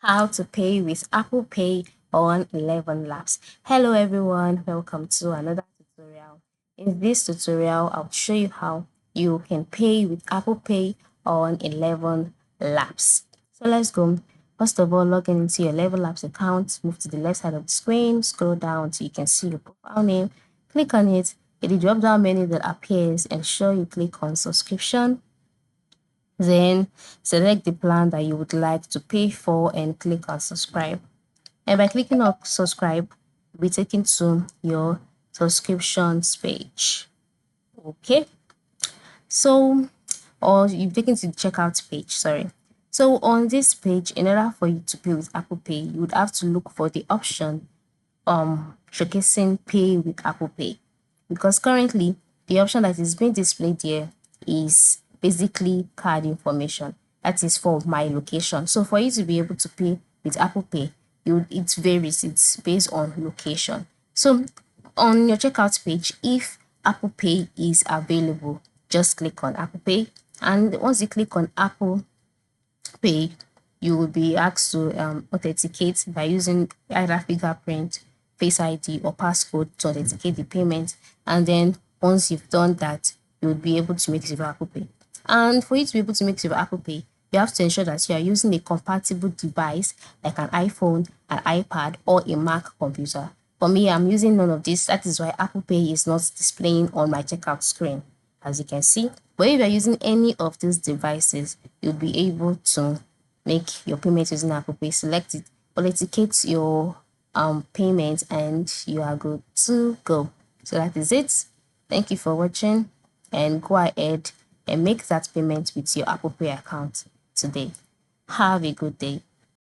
How to pay with Apple Pay on Elevenlabs. Hello everyone, welcome to another tutorial. In this tutorial, I'll show you how you can pay with Apple Pay on Elevenlabs. So let's go. First of all, log in into your Elevenlabs account, move to the left side of the screen, scroll down so you can see your profile name, click on it. In the drop down menu that appears, ensure you click on subscription. Then select the plan that you would like to pay for and click on subscribe. And by clicking on subscribe, you'll be taken to your subscriptions page. Okay. So, or you've taken to the checkout page, sorry. So on this page, in order for you to pay with Apple Pay, you would have to look for the option showcasing pay with Apple Pay, because currently the option that is being displayed here is basically card information, that is for my location. So for you to be able to pay with Apple Pay, it varies, it's based on location. So on your checkout page, if Apple Pay is available, just click on Apple Pay, and once you click on Apple Pay, you will be asked to authenticate by using either fingerprint, Face ID, or passcode to authenticate the payment. And then once you've done that, you will be able to make use of Apple Pay. And for you to be able to make use of Apple Pay, you have to ensure that you are using a compatible device like an iPhone, an iPad, or a Mac computer. For me, I'm using none of this. That is why Apple Pay is not displaying on my checkout screen, as you can see. But if you're using any of these devices, you'll be able to make your payment using Apple Pay. Select it, authenticate your payment, and you are good to go. So that is it. Thank you for watching, and go ahead and make that payment with your Apple Pay account today. Have a good day.